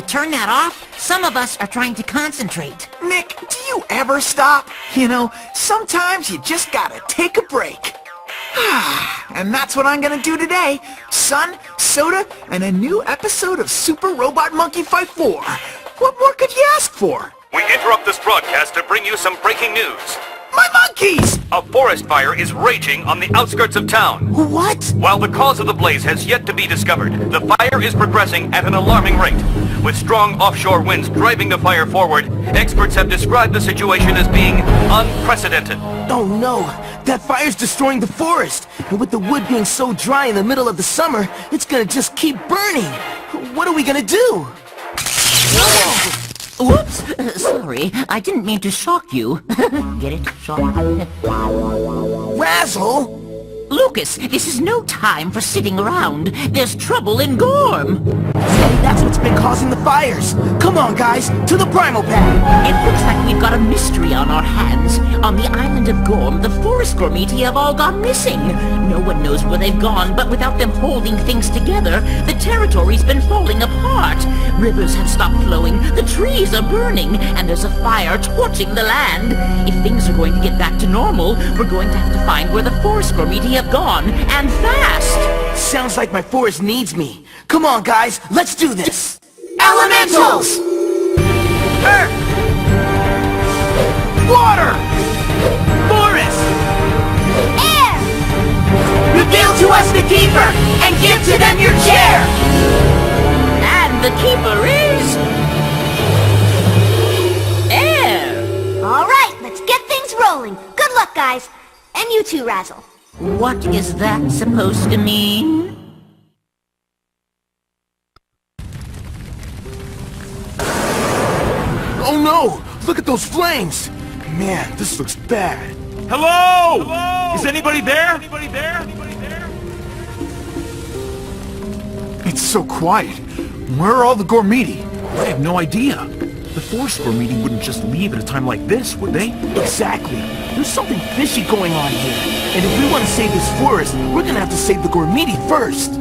turn that off? Some of us are trying to concentrate. Nick, do you ever stop? You know, sometimes you just gotta take a break. And that's what I'm gonna do today. Sun, soda, and a new episode of Super Robot Monkey Fight 4. What more could you ask for? We interrupt this broadcast to bring you some breaking news. My monkeys! A forest fire is raging on the outskirts of town. What? While the cause of the blaze has yet to be discovered, the fire is progressing at an alarming rate. With strong offshore winds driving the fire forward, experts have described the situation as being unprecedented. Oh no! That fire's destroying the forest! And with the wood being so dry in the middle of the summer, it's gonna just keep burning! What are we gonna do? Whoops! Sorry, I didn't mean to shock you. Get it? Shock? Razzle! Lucas, this is no time for sitting around. There's trouble in Gorm. Maybe that's what's been causing the fires. Come on, guys, to the Primal Pad. It looks like we've got a mystery on our hands. On the island of Gorm, the forest Gormiti have all gone missing. No one knows where they've gone, but without them holding things together, the territory's been falling apart. Rivers have stopped flowing, the trees are burning, and there's a fire torching the land. If things are going to get back to normal, we're going to have to find where the forest Gormiti have gone, and fast! Sounds like my forest needs me. Come on, guys, let's do this! Elementals! Earth! Water! Forest! Air! Reveal to us the Keeper, and give to them your chair! And the keeper is... Air! Alright, let's get things rolling. Good luck, guys. And you too, Razzle. What is that supposed to mean? Oh no! Look at those flames! Man, this looks bad. Hello? Is anybody there? It's so quiet. Where are all the Gormiti? I have no idea. The forest Gormiti wouldn't just leave at a time like this, would they? Exactly. There's something fishy going on here. And if we want to save this forest, we're gonna have to save the Gormiti first.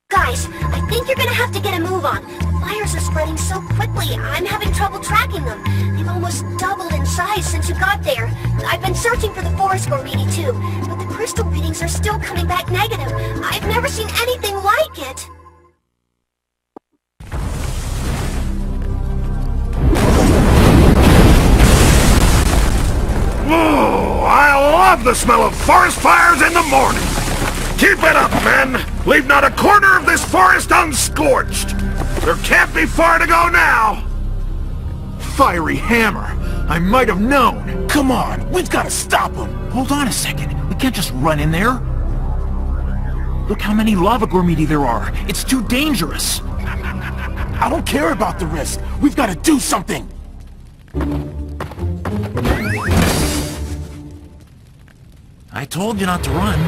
Guys, I think you're gonna have to get a move on. The fires are spreading so quickly, I'm having trouble tracking them. They've almost doubled in size since you got there. I've been searching for the forest Gormiti too, but the crystal readings are still coming back negative. I've never seen anything like it. Oh, I love the smell of forest fires in the morning! Keep it up, men! Leave not a corner of this forest unscorched! There can't be far to go now! Fiery Hammer! I might have known! Come on, we've got to stop him. Hold on a second. We can't just run in there. Look how many lava Gormiti there are. It's too dangerous. I don't care about the risk. We've got to do something. I told you not to run.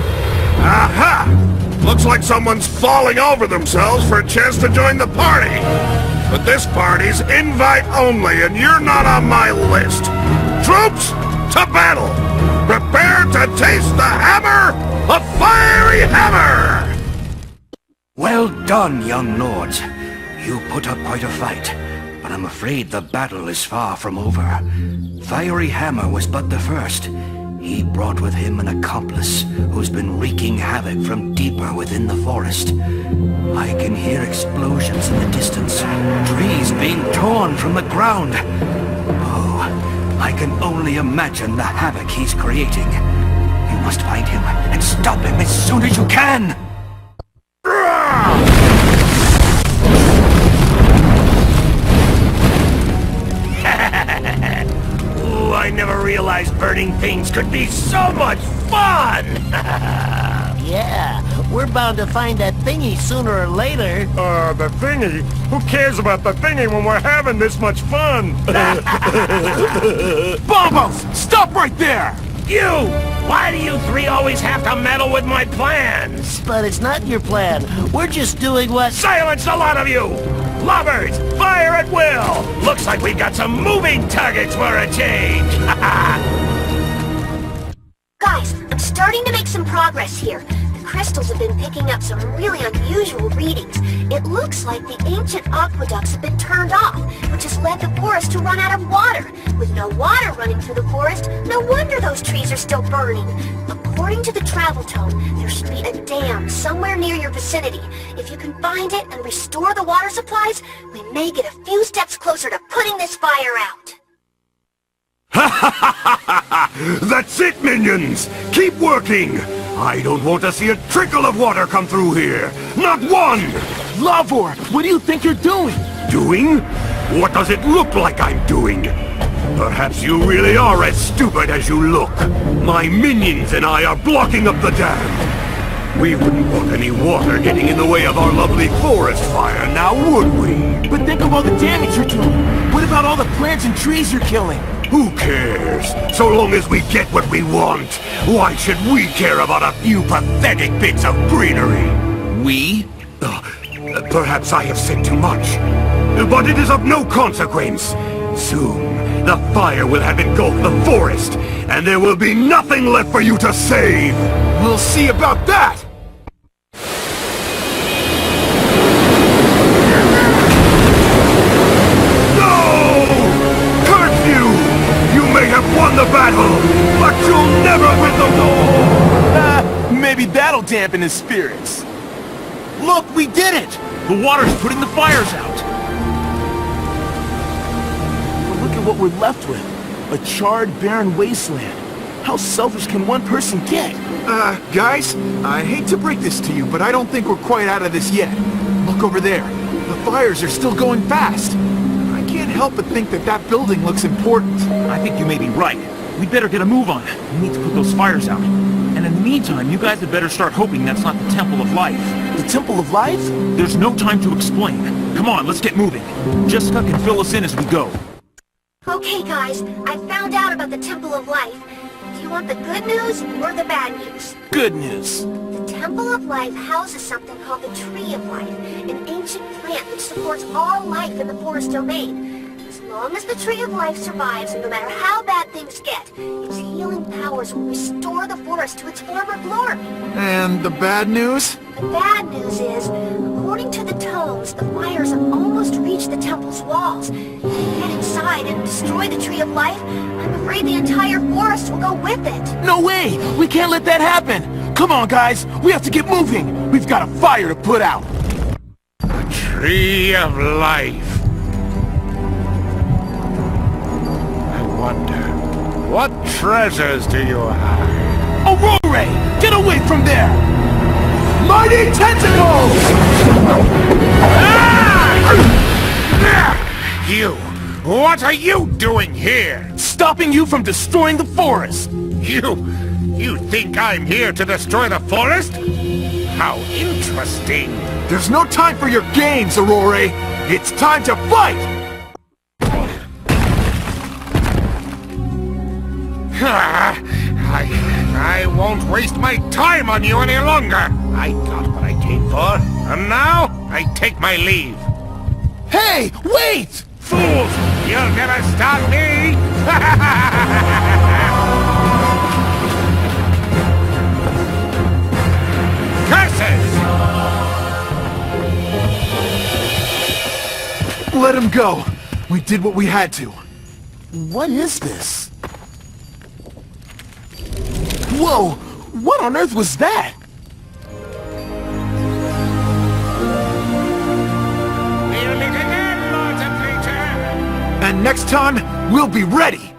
Aha! Looks like someone's falling over themselves for a chance to join the party! But this party's invite only, and you're not on my list! Troops, to battle! Prepare to taste the hammer of Fiery Hammer! Well done, young lords. You put up quite a fight, but I'm afraid the battle is far from over. Fiery Hammer was but the first. He brought with him an accomplice who's been wreaking havoc from deeper within the forest. I can hear explosions in the distance, trees being torn from the ground. Oh, I can only imagine the havoc he's creating. You must find him and stop him as soon as you can! Ooh, I never realized burning things could be so much fun! Yeah, we're bound to find that thingy sooner or later. The thingy? Who cares about the thingy when we're having this much fun? Bombos, stop right there! You! Why do you three always have to meddle with my plans? But it's not your plan. We're just doing what... Silence, a lot of you! Lovers, fire at will! Looks like we've got some moving targets for a change! Guys, I'm starting to make some progress here. The crystals have been picking up some really unusual readings. It looks like the ancient aqueducts have been turned off, which has led the forest to run out of water. With no water running through the forest, no wonder those trees are still burning. According to the travel tome, there should be a dam somewhere near your vicinity. If you can find it and restore the water supplies, we may get a few steps closer to putting this fire out. That's it, minions! Keep working! I don't want to see a trickle of water come through here! Not one! Lavor, what do you think you're doing? Doing? What does it look like I'm doing? Perhaps you really are as stupid as you look. My minions and I are blocking up the dam. We wouldn't want any water getting in the way of our lovely forest fire, now would we? But think of all the damage you're doing. What about all the plants and trees you're killing? Who cares? So long as we get what we want. Why should we care about a few pathetic bits of greenery? We? Perhaps I have said too much. But it is of no consequence. Soon, the fire will have engulfed the forest, and there will be nothing left for you to save! We'll see about that! No! Curfew! You may have won the battle, but you'll never win the war! Maybe that'll dampen his spirits. Look, we did it! The water's putting the fires out! But look at what we're left with. A charred, barren wasteland. How selfish can one person get? Guys, I hate to break this to you, but I don't think we're quite out of this yet. Look over there. The fires are still going fast. I can't help but think that that building looks important. I think you may be right. We'd better get a move on. We need to put those fires out. And in the meantime, you guys had better start hoping that's not the Temple of Life. The Temple of Life? There's no time to explain. Come on, let's get moving. Jessica can fill us in as we go. Okay, guys, I found out about the Temple of Life. Do you want the good news or the bad news? Good news. The Temple of Life houses something called the Tree of Life, an ancient plant which supports all life in the forest domain. As long as the Tree of Life survives, and no matter how bad things get, its healing powers will restore the forest to its former glory. And the bad news? The bad news is, according to the tomes, the fires have almost reached the temple's walls. If you get inside and destroy the Tree of Life, I'm afraid the entire forest will go with it. No way! We can't let that happen! Come on, guys! We have to get moving! We've got a fire to put out! Tree of Life. I wonder, what treasures do you hide? Aurora! Get away from there! Mighty tentacles! You! What are you doing here? Stopping you from destroying the forest! You think I'm here to destroy the forest? How interesting! There's no time for your games, Aurora! It's time to fight! I won't waste my time on you any longer! I got what I came for, and now I take my leave. Hey, wait! Fools! You'll never stop me! Curses! Let him go! We did what we had to. What is this? Whoa! What on earth was that? We'll meet again, Lords of Nature! And next time, we'll be ready!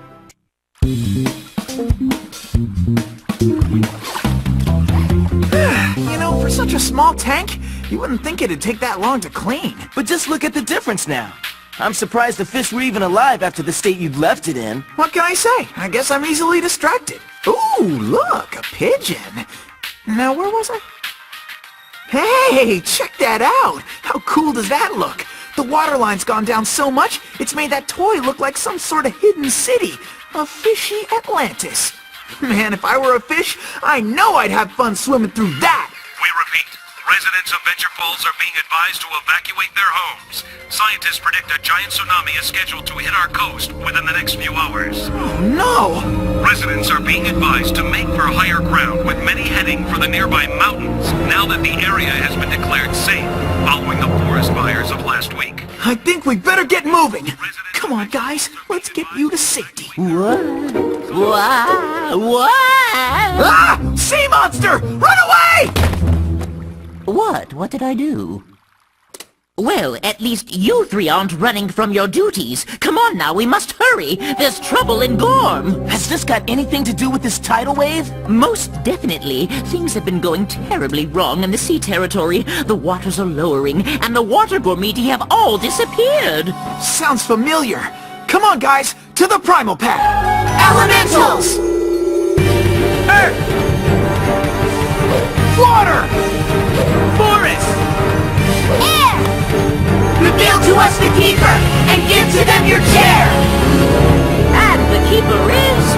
You know, for such a small tank, you wouldn't think it'd take that long to clean. But just look at the difference now. I'm surprised the fish were even alive after the state you'd left it in. What can I say? I guess I'm easily distracted. Ooh, look, a pigeon. Now, where was I? Hey, check that out! How cool does that look? The water line's gone down so much, it's made that toy look like some sort of hidden city. A fishy Atlantis. Man, if I were a fish, I know I'd have fun swimming through that! We repeat, Residents of Venture Falls are being advised to evacuate their homes. Scientists predict a giant tsunami is scheduled to hit our coast within the next few hours. No! Residents are being advised to make for higher ground, with many heading for the nearby mountains, now that the area has been declared safe, following the forest fires of last week. I think we better get moving. Come on, guys. Let's get you to safety. What? Ah! Sea monster! Run away! What? What did I do? Well, at least you three aren't running from your duties. Come on now, we must hurry. There's trouble in Gorm. Has this got anything to do with this tidal wave? Most definitely. Things have been going terribly wrong in the sea territory. The waters are lowering, and the water Gormiti have all disappeared. Sounds familiar. Come on, guys, to the primal pad. Elementals! Earth! Water! Forest! Air! Reveal to us the Keeper, and give to them your chair! And the keeper is...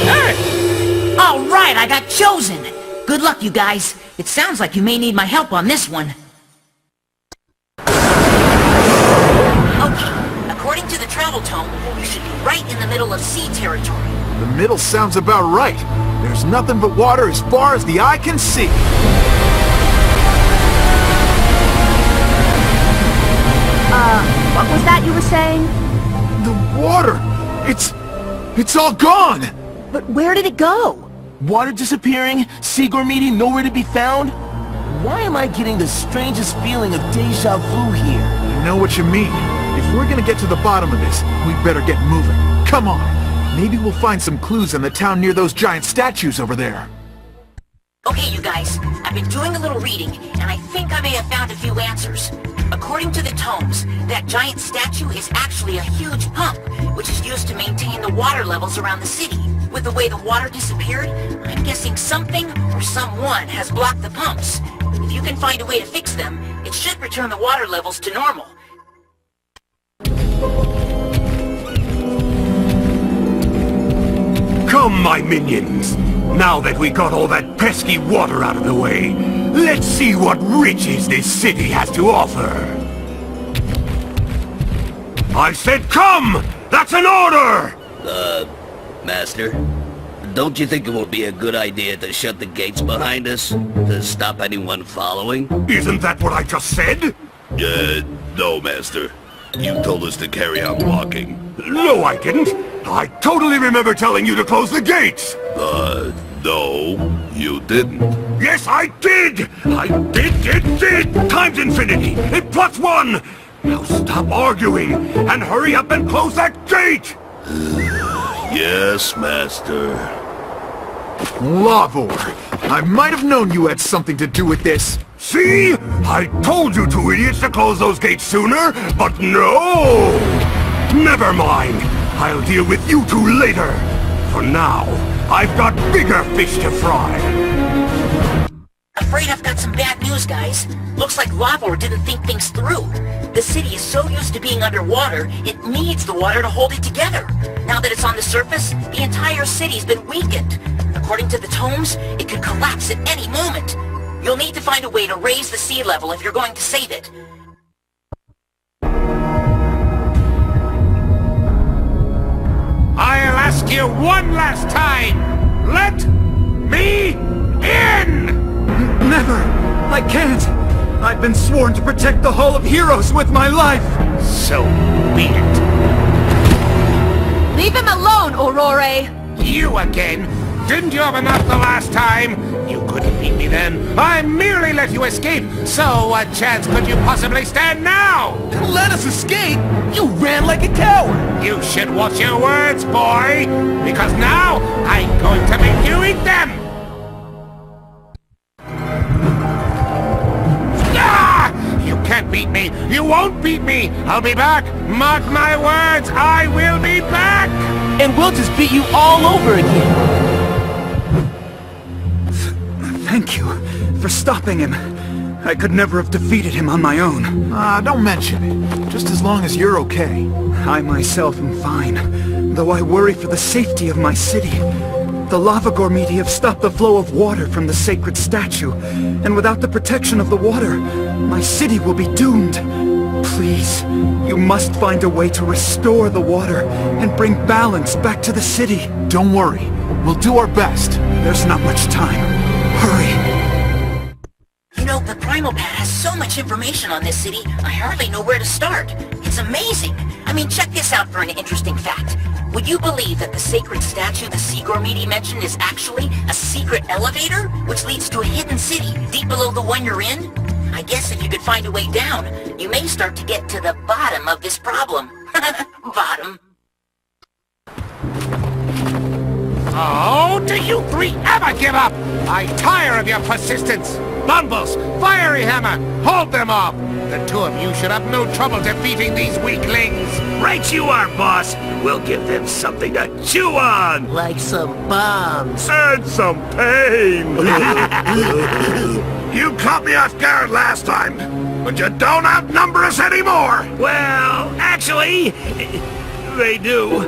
Earth! All right, I got chosen. Good luck, you guys. It sounds like you may need my help on this one. Okay, according to the travel tome, you should be right in the middle of sea territory. The middle sounds about right. There's nothing but water as far as the eye can see. What was that you were saying? The water! It's all gone! But where did it go? Water disappearing, sea Gormiti nowhere to be found? Why am I getting the strangest feeling of deja vu here? I know what you mean. If we're gonna get to the bottom of this, we better get moving. Come on. Maybe we'll find some clues in the town near those giant statues over there. Okay, you guys, I've been doing a little reading, and I think I may have found a few answers. According to the tomes, that giant statue is actually a huge pump, which is used to maintain the water levels around the city. With the way the water disappeared, I'm guessing something or someone has blocked the pumps. If you can find a way to fix them, it should return the water levels to normal. Come, my minions! Now that we got all that pesky water out of the way, let's see what riches this city has to offer! I said come! That's an order! Master, don't you think it would be a good idea to shut the gates behind us, to stop anyone following? Isn't that what I just said? No, Master. You told us to carry on walking. No, I didn't! I totally remember telling you to close the gates! No, you didn't. Yes, I did! I did! Times infinity! It plus one! Now stop arguing, and hurry up and close that gate! Yes, Master. Lavor, I might have known you had something to do with this. See? I told you two idiots to close those gates sooner, but no! Never mind. I'll deal with you two later. For now, I've got bigger fish to fry. Afraid I've got some bad news, guys. Looks like Lavor didn't think things through. The city is so used to being underwater, it needs the water to hold it together. Now that it's on the surface, the entire city's been weakened. According to the tomes, it could collapse at any moment. You'll need to find a way to raise the sea level if you're going to save it. I'll ask you one last time! Let me in! Never! I can't! I've been sworn to protect the Hall of Heroes with my life! So be it. Leave him alone, Aurore! You again? Didn't you have enough the last time? You couldn't beat me then. I merely let you escape, so what chance could you possibly stand now? Let us escape? You ran like a coward! You should watch your words, boy! Because now, I'm going to make you eat them! Ah! You can't beat me! You won't beat me! I'll be back! Mark my words, I will be back! And we'll just beat you all over again! Thank you for stopping him. I could never have defeated him on my own. Don't mention it. Just as long as you're okay. I myself am fine, though I worry for the safety of my city. The lava Gormiti have stopped the flow of water from the sacred statue, and without the protection of the water, my city will be doomed. Please, you must find a way to restore the water and bring balance back to the city. Don't worry. We'll do our best. There's not much time. Hurry. You know, the Primal Pad has so much information on this city, I hardly know where to start. It's amazing. I mean, check this out for an interesting fact. Would you believe that the sacred statue the Sea Gormiti mentioned is actually a secret elevator, which leads to a hidden city deep below the one you're in? I guess if you could find a way down, you may start to get to the bottom of this problem. Bottom. Oh, do you three ever give up? I tire of your persistence. Bumbles, Fiery Hammer, hold them off. The two of you should have no trouble defeating these weaklings. Right you are, boss. We'll give them something to chew on. Like some bombs. And some pain. You caught me off guard last time, but you don't outnumber us anymore. Well, actually, they do.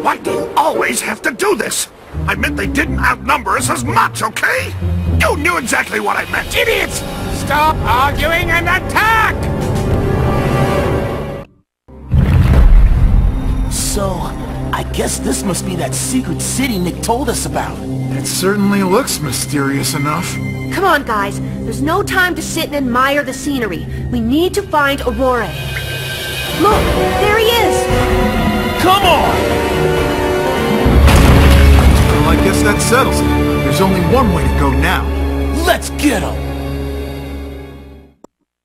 Why do you always have to do this? I meant they didn't outnumber us as much, okay? You knew exactly what I meant, idiots! Stop arguing and attack! So, I guess this must be that secret city Nick told us about. It certainly looks mysterious enough. Come on, guys. There's no time to sit and admire the scenery. We need to find Aurora. Look, there he is! Come on! Well, I guess that settles it. There's only one way to go now. Let's get him!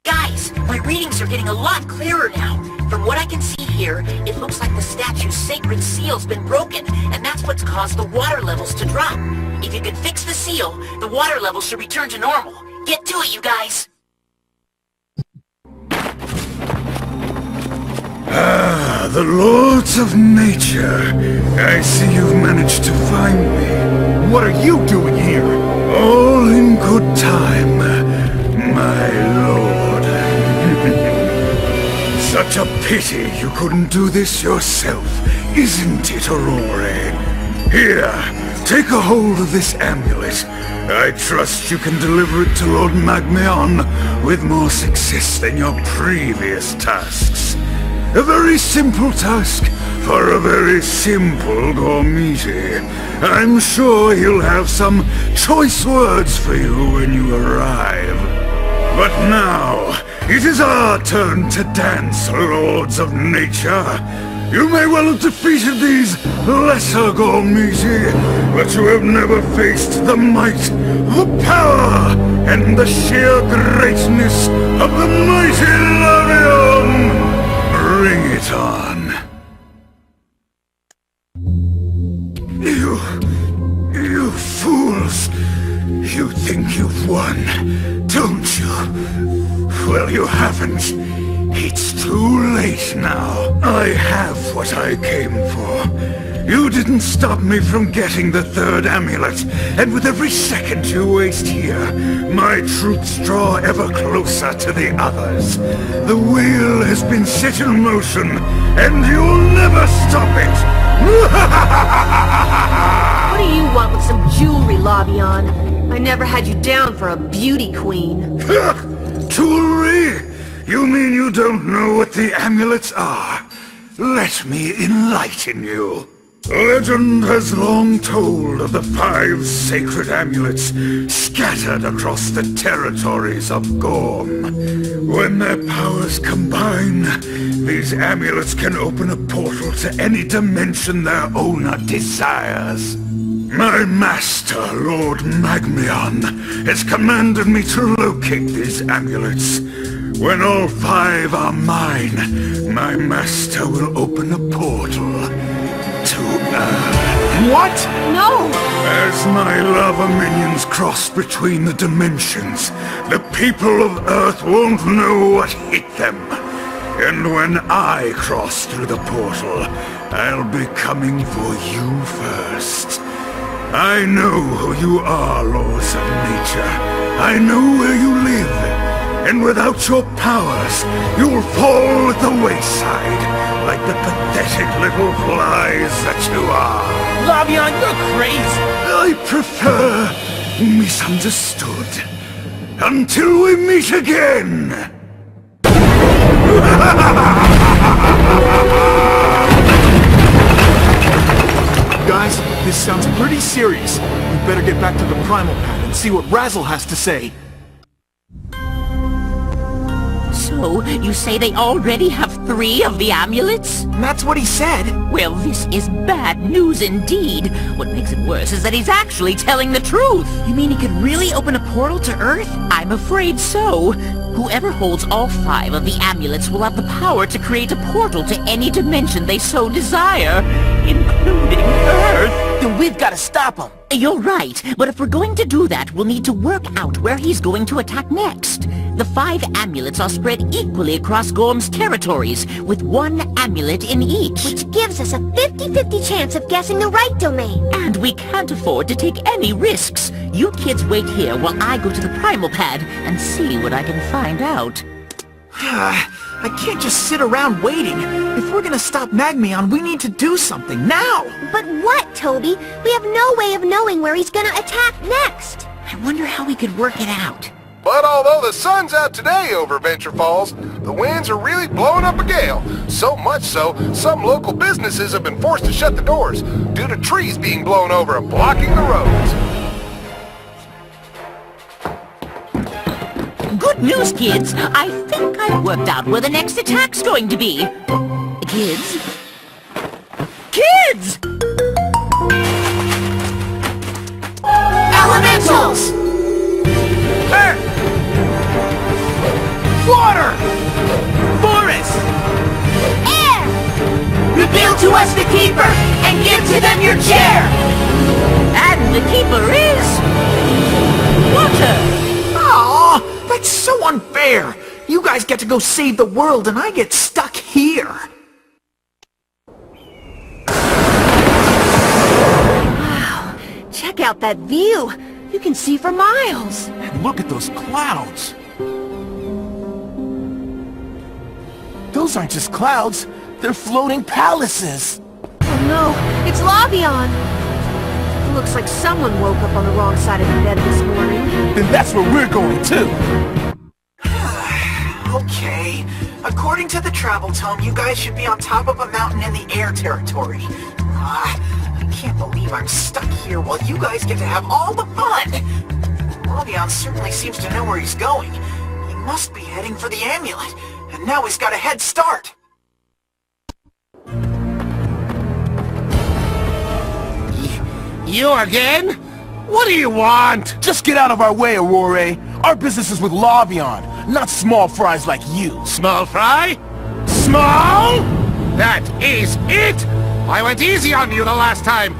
Guys, my readings are getting a lot clearer now. From what I can see here, it looks like the statue's sacred seal's been broken, and that's what's caused the water levels to drop. If you can fix the seal, the water levels should return to normal. Get to it, you guys! Ah, the Lords of Nature. I see you've managed to find me. What are you doing here? All in good time, my lord. Such a pity you couldn't do this yourself, isn't it, Aurora? Here, take a hold of this amulet. I trust you can deliver it to Lord Magmion with more success than your previous tasks. A very simple task for a very simple Gormiti. I'm sure he'll have some choice words for you when you arrive. But now, it is our turn to dance, Lords of Nature. You may well have defeated these lesser Gormiti, but you have never faced the might, the power, and the sheer greatness of the mighty Lavion! Bring it on. You fools! You think you've won, don't you? Well, you haven't. It's too late now. I have what I came for. You didn't stop me from getting the third amulet, and with every second you waste here, my troops draw ever closer to the others. The wheel has been set in motion, and you'll never stop it! What do you want with some jewelry, Lavion? I never had you down for a beauty queen. Jewelry? You mean you don't know what the amulets are? Let me enlighten you. Legend has long told of the 5 sacred amulets scattered across the territories of Gorm. When their powers combine, these amulets can open a portal to any dimension their owner desires. My master, Lord Magmion, has commanded me to locate these amulets. When all 5 are mine, my master will open a portal to Earth. What? No! As my lava minions cross between the dimensions, the people of Earth won't know what hit them. And when I cross through the portal, I'll be coming for you first. I know who you are, Lords of Nature. I know where you live. and without your powers, you'll fall at the wayside, like the pathetic little flies that you are. Lavion, you're crazy! I prefer misunderstood. Until we meet again! Guys, this sounds pretty serious. We better get back to the Primal Pad and see what Razzle has to say. So, you say they already have 3 of the amulets? That's what he said. Well, this is bad news indeed. What makes it worse is that he's actually telling the truth. You mean he could really open a portal to Earth? I'm afraid so. Whoever holds all 5 of the amulets will have the power to create a portal to any dimension they so desire, including Earth. Then we've got to stop him. You're right, but if we're going to do that, we'll need to work out where he's going to attack next. The 5 amulets are spread equally across Gorm's territories, with 1 amulet in each. Which gives us a 50-50 chance of guessing the right domain. And we can't afford to take any risks. You kids wait here while I go to the Primal Pad and see what I can find out. I can't just sit around waiting. If we're gonna stop Magmion, we need to do something now! But what, Toby? We have no way of knowing where he's gonna attack next. I wonder how we could work it out. But although the sun's out today over Venture Falls, the winds are really blowing up a gale. So much so, some local businesses have been forced to shut the doors due to trees being blown over and blocking the roads. Good news, kids! I think I've worked out where the next attack's going to be. Kids? Kids! Elementals! Earth! Water! Forest! Air! Reveal to us the Keeper, and give to them your chair! And the Keeper is... water! Aw, that's so unfair! You guys get to go save the world and I get stuck here! Wow, check out that view! You can see for miles! And look at those clouds! Those aren't just clouds, they're floating palaces! Oh no, it's Lavion! It looks like someone woke up on the wrong side of the bed this morning. Then that's where we're going too! Okay. According to the travel tome, you guys should be on top of a mountain in the air territory. I can't believe I'm stuck here while you guys get to have all the fun! Lavion certainly seems to know where he's going. He must be heading for the amulet, and now he's got a head start! You again? What do you want? Just get out of our way, Aurore! Our business is with Lavion, not small fries like you! Small fry? Small? That is it! I went easy on you the last time.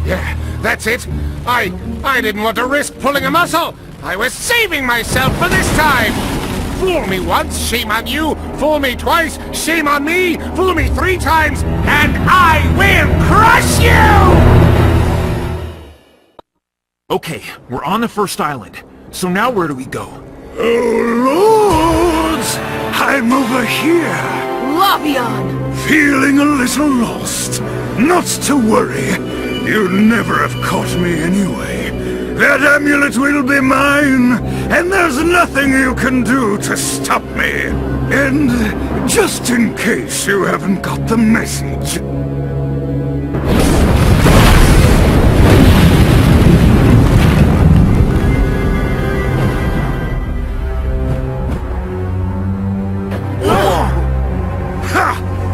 Yeah, that's it. I didn't want to risk pulling a muscle. I was saving myself for this time. Fool me once, shame on you. Fool me twice, shame on me. Fool me 3 times, and I will crush you! Okay, we're on the first island. So now where do we go? Oh, lords! I'm over here. Lavion! Feeling a little lost. Not to worry. You'd never have caught me anyway. That amulet will be mine, and there's nothing you can do to stop me. And just in case you haven't got the message...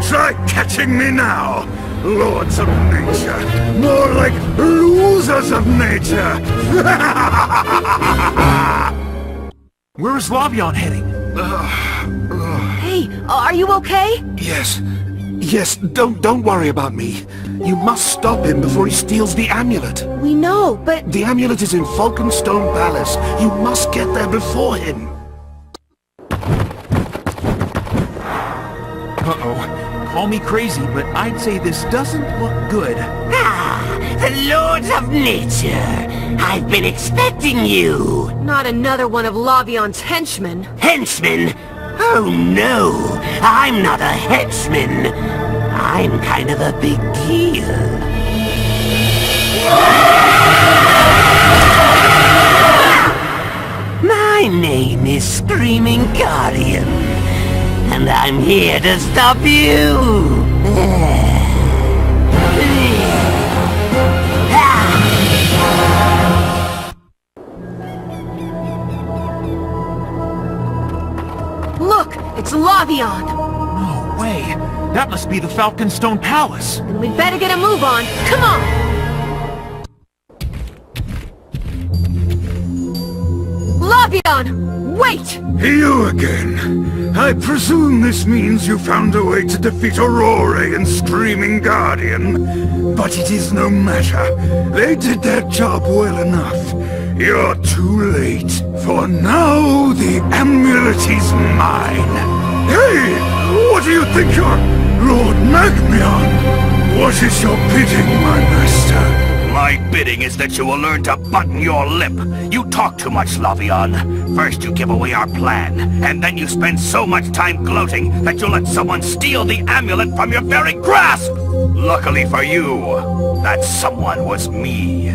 Try catching me now, lords of nature. More like losers of nature. Where is Lavion heading? Hey, are you okay? Yes, don't worry about me. You must stop him before he steals the amulet. We know, but... The amulet is in Falkenstone Palace. You must get there before him. Uh-oh. Call me crazy, but I'd say this doesn't look good. The Lords of Nature! I've been expecting you! Not another one of Lavion's henchmen. Henchmen? Oh no! I'm not a henchman! I'm kind of a big deal. My name is Screaming Guardian, and I'm here to stop you! Look! It's Lavion! No way! That must be the Falconstone Palace! Then we'd better get a move on! Come on! Lavion! Wait! You again. I presume this means you found a way to defeat Aurora and Screaming Guardian. But it is no matter. They did their job well enough. You're too late. For now, the amulet is mine. Hey! What do you think you're... Lord Magmion? What is your bidding, my master? My bidding is that you will learn to button your lip. You talk too much, Lavion. First you give away our plan, and then you spend so much time gloating that you let someone steal the amulet from your very grasp! Luckily for you, that someone was me.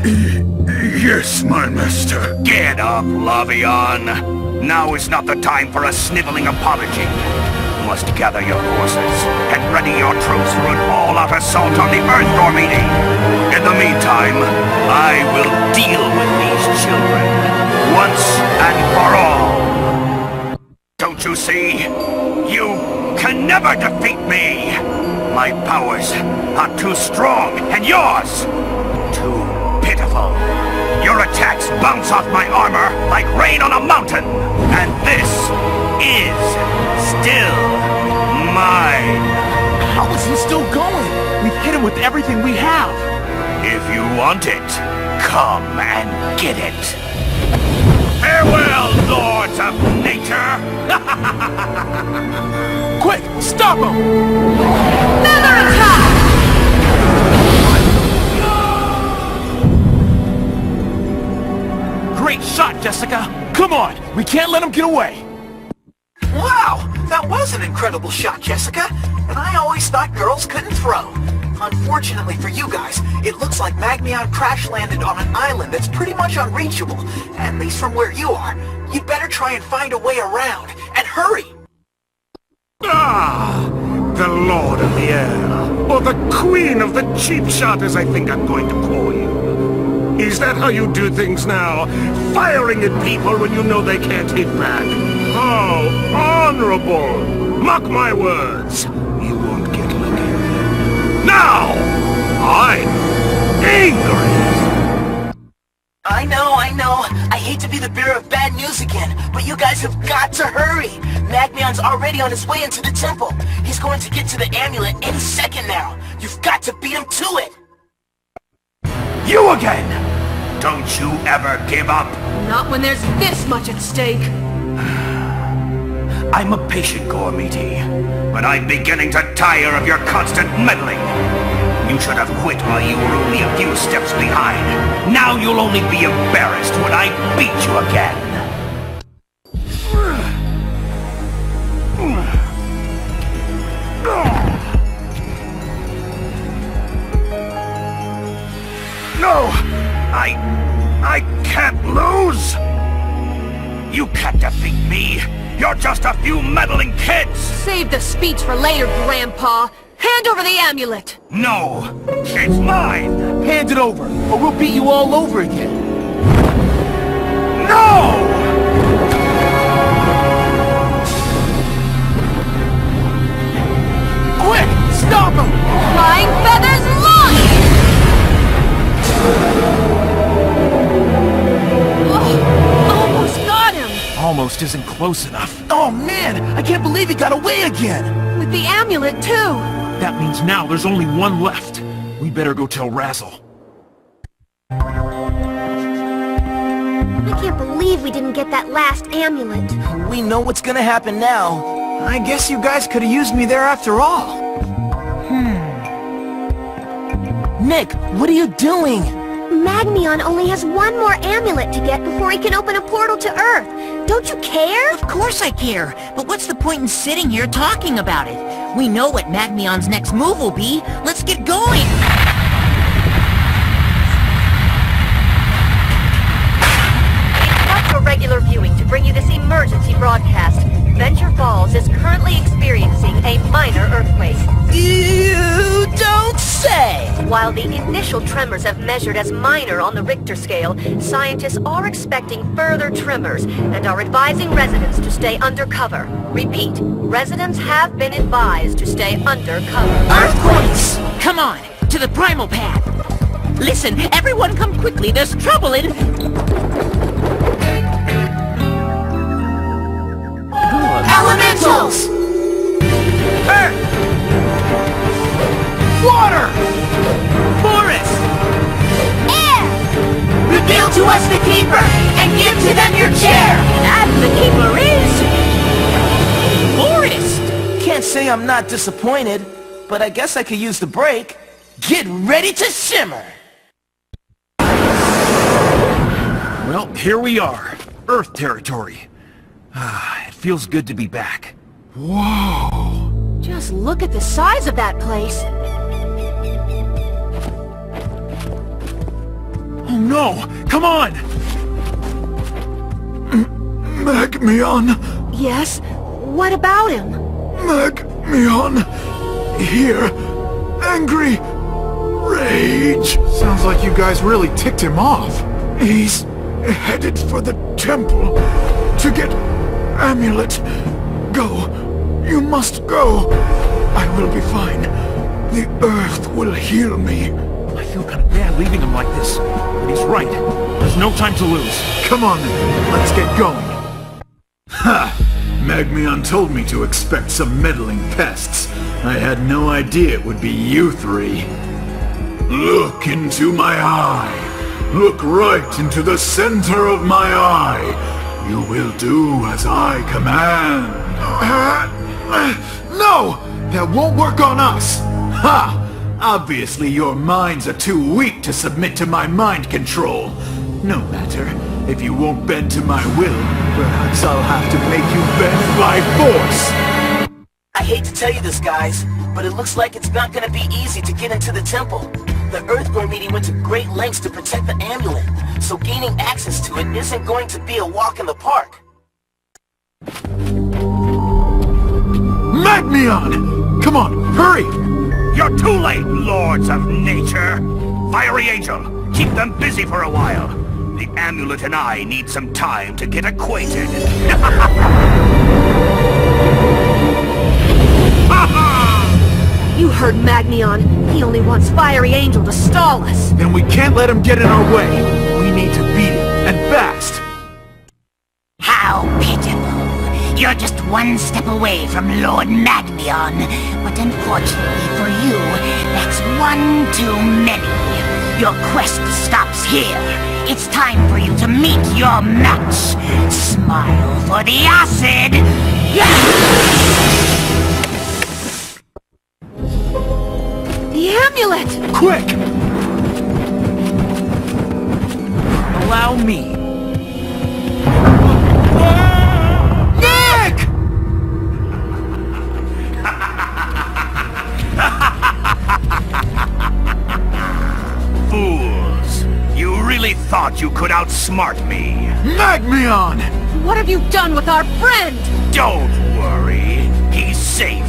Yes, my master. Get up, Lavion. Now is not the time for a sniveling apology. You must gather your forces and ready your troops for an all-out assault on the Earth Gormiti. In the meantime, I will deal with these children once and for all. Don't you see? You can never defeat me. My powers are too strong and yours too pitiful. Your attacks bounce off my armor like rain on a mountain, and this is still mine. How is he still going? We've hit him with everything we have. If you want it, come and get it. Farewell, Lords of Nature! Quick, stop him! Feather attack! Great shot, Jessica! Come on! We can't let him get away! Wow! That was an incredible shot, Jessica. And I always thought girls couldn't throw. Unfortunately for you guys, it looks like Magmion crash-landed on an island that's pretty much unreachable, at least from where you are. You'd better try and find a way around, and hurry! Ah! The Lord of the Air, or the Queen of the Cheap Shot, as I think I'm going to call you. Is that how you do things now? Firing at people when you know they can't hit back? How honorable! Mark my words, you won't get lucky. Now! I'm angry! I know. I hate to be the bearer of bad news again, but you guys have got to hurry! Magmion's already on his way into the temple. He's going to get to the amulet any second now. You've got to beat him to it! You again! Don't you ever give up! Not when there's this much at stake. I'm a patient, Gormiti, but I'm beginning to tire of your constant meddling. You should have quit while you were only a few steps behind. Now you'll only be embarrassed when I beat you again. No! I can't lose! You can't defeat me! You're just a few meddling kids! Save the speech for later, Grandpa! Hand over the amulet! No! It's mine! Hand it over, or we'll beat you all over again! No! Quick! Stop him! Flying feathers launch! Almost got him! Almost isn't close enough. Oh man! I can't believe he got away again! With the amulet, too! That means now there's only one left. We better go tell Razzle. I can't believe we didn't get that last amulet. We know what's gonna happen now. I guess you guys could have used me there after all. Nick, what are you doing? Magmion only has one more amulet to get before he can open a portal to Earth. Don't you care? Of course I care, but what's the point in sitting here talking about it? We know what Magmion's next move will be. Let's get going! For regular viewing to bring you this emergency broadcast. Venture Falls is currently experiencing a minor earthquake. You don't say! While the initial tremors have measured as minor on the Richter scale, scientists are expecting further tremors and are advising residents to stay undercover. Repeat, residents have been advised to stay undercover. Earthquakes! Come on, to the primal path! Listen, everyone come quickly, there's trouble in... Elementals! Earth! Water! Forest! Air! Reveal to us the Keeper, and give to them your chair! And the Keeper is... Forest! Can't say I'm not disappointed, but I guess I could use the break. Get ready to shimmer! Well, here we are. Earth territory. It feels good to be back. Whoa! Just look at the size of that place. Oh no! Come on! Magmion! Yes? What about him? Magmion! Here! Angry! Rage! Sounds like you guys really ticked him off. He's headed for the temple to get amulet. Go. You must go. I will be fine. The earth will heal me. I feel kind of bad leaving him like this, but he's right. There's no time to lose. Come on then, let's get going. Ha! Magmion told me to expect some meddling pests. I had no idea it would be you three. Look into my eye. Look right into the center of my eye. You will do as I command. No! That won't work on us! Ha! Obviously your minds are too weak to submit to my mind control. No matter. If you won't bend to my will, perhaps I'll have to make you bend by force! I hate to tell you this, guys, but it looks like it's not gonna be easy to get into the temple. The Earthborn meeting went to great lengths to protect the amulet, so gaining access to it isn't going to be a walk in the park. Magmion! Come on, hurry! You're too late, Lords of Nature! Fiery Angel, keep them busy for a while. The amulet and I need some time to get acquainted. You heard Magmion. He only wants Fiery Angel to stall us. Then we can't let him get in our way. We need to beat him, and fast. How pitiful. You're just one step away from Lord Magmion. But unfortunately for you, that's one too many. Your quest stops here. It's time for you to meet your match. Smile for the acid! The amulet! Quick! Allow me. Nick! Fools! You really thought you could outsmart me? Magmion! What have you done with our friend? Don't worry. He's safe.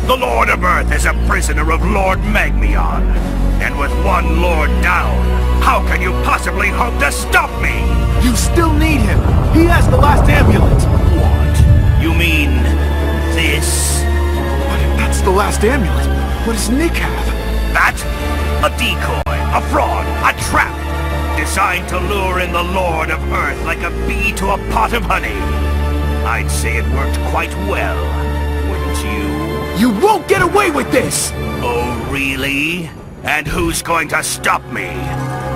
The Lord of Earth is a prisoner of Lord Magmion. And with one Lord down, how can you possibly hope to stop me? You still need him. He has the last amulet. What? You mean this? But if that's the last amulet, what does Nick have? That? A decoy, a fraud, a trap. Designed to lure in the Lord of Earth like a bee to a pot of honey. I'd say it worked quite well, wouldn't you? You won't get away with this! Oh, really? And who's going to stop me?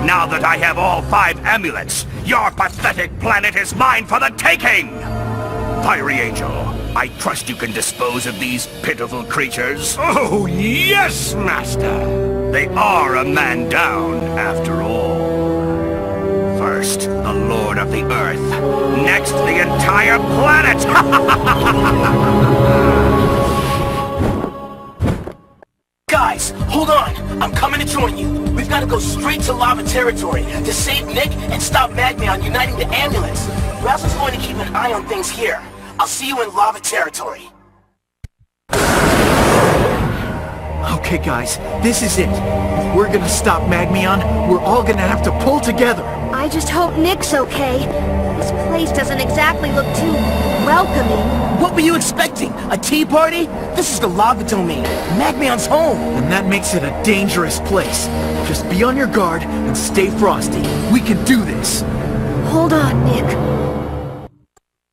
Now that I have all 5 amulets, your pathetic planet is mine for the taking! Fiery Angel, I trust you can dispose of these pitiful creatures? Oh, yes, Master! They are a man down, after all. First, the Lord of the Earth. Next, the entire planet! Guys, hold on. I'm coming to join you. We've got to go straight to lava territory to save Nick and stop Magmion uniting the ambulance. Raz is going to keep an eye on things here. I'll see you in lava territory. Okay, guys, this is it. If we're gonna stop Magmion, we're all gonna have to pull together. I just hope Nick's okay. This place doesn't exactly look too welcoming. What were you expecting? A tea party? This is the lava domain. Magmion's home. And that makes it a dangerous place. Just be on your guard and stay frosty. We can do this. Hold on, Nick.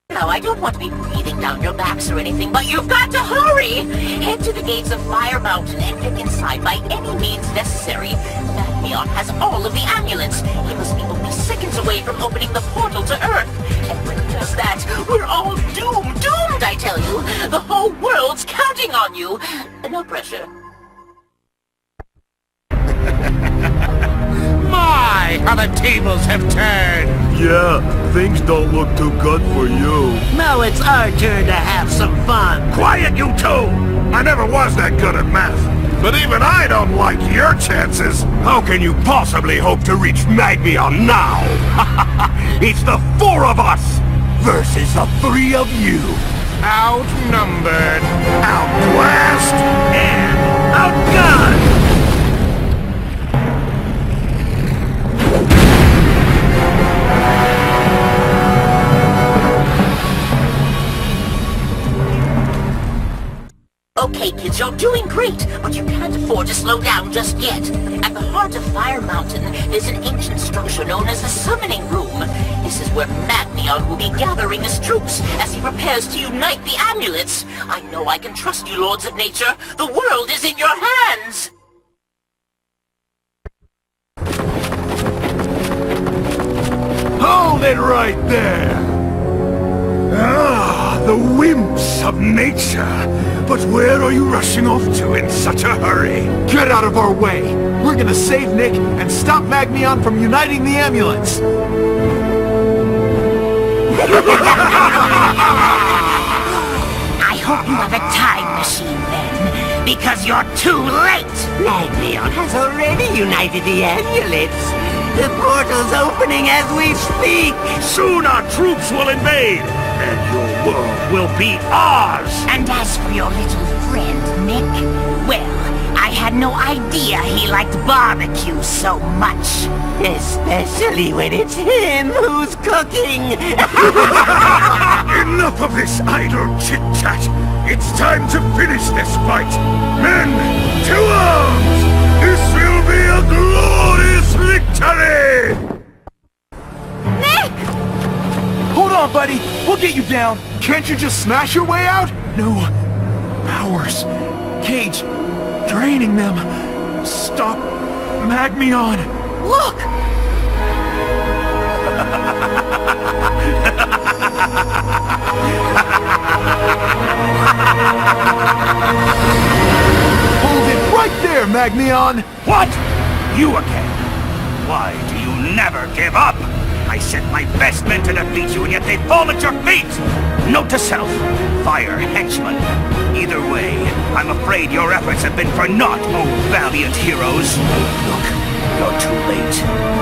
Now, I don't want to be breathing down your backs or anything, but you've got to hurry! Head to the gates of Fire Mountain and get inside by any means necessary. Magmion has all of the amulets. He must be only seconds away from opening the portal to Earth. And when he does that, we're all doomed, I tell you! The whole world's counting on you! No pressure. My, how the tables have turned! Yeah, things don't look too good for you. Now it's our turn to have some fun. Quiet, you two! I never was that good at math, but even I don't like your chances. How can you possibly hope to reach Magmion now? It's the 4 of us versus the 3 of you. Outnumbered, outclassed, and outgunned! Okay, kids, you're doing great, but you can't afford to slow down just yet. At the heart of Fire Mountain, there's an ancient structure known as the Summoning Room. This is where Magmion will be gathering his troops as he prepares to unite the amulets. I know I can trust you, Lords of Nature. The world is in your hands! Hold it right there! Ah, the whims of nature! But where are you rushing off to in such a hurry? Get out of our way! We're gonna save Nick and stop Magmion from uniting the ambulance! I hope you have a time machine then, because you're too late! Magmion has already united the amulets. The portal's opening as we speak! Soon our troops will invade, and your world will be ours! And as for your little friend, Nick, well, I had no idea he liked barbecue so much. Especially when it's him who's cooking! Enough of this idle chit-chat! It's time to finish this fight! Men, to arms! This will be a glorious victory! Nick! Hold on, buddy! We'll get you down! Can't you just smash your way out? No. Powers. Cage. Draining them. Stop Magmion! Look! Hold it right there, Magmion! What? You again? Why do you never give up? I sent my best men to defeat you, and yet they fall at your feet! Note to self, fire henchman. Either way, I'm afraid your efforts have been for naught, oh valiant heroes. Look, you're too late.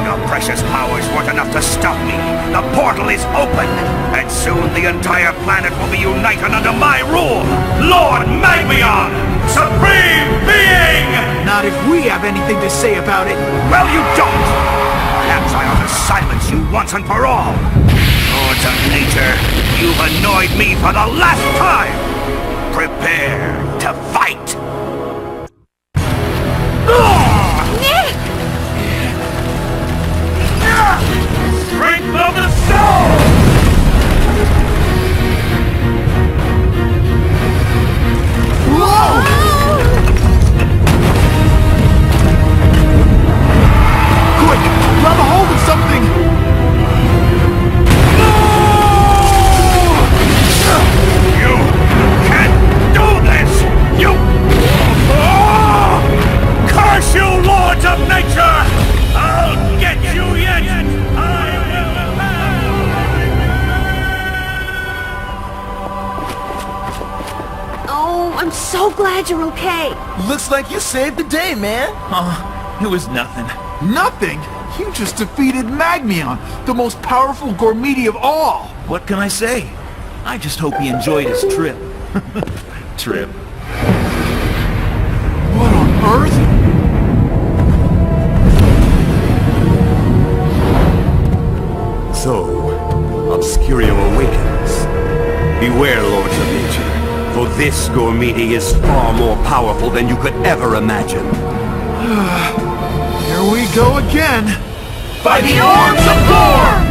Your precious powers weren't enough to stop me. The portal is open, and soon the entire planet will be united under my rule! Lord Magmion! Supreme Being! Not if we have anything to say about it. Well, you don't! Perhaps I ought to silence you once and for all. Lords of Nature, you've annoyed me for the last time! Prepare to fight! Nick! Strength of the soul! Whoa! Quick! Grab a hold of something! You can't do this! You so glad you're okay. Looks like you saved the day, man. It was nothing. Nothing? You just defeated Magmion, the most powerful Gormiti of all. What can I say? I just hope he enjoyed his trip. Trip. What on earth? So, Obscurium awakens. Beware, Lords of Nature, for this Gormiti is far more powerful than you could ever imagine. Here we go again. By the Orbs of Gorm!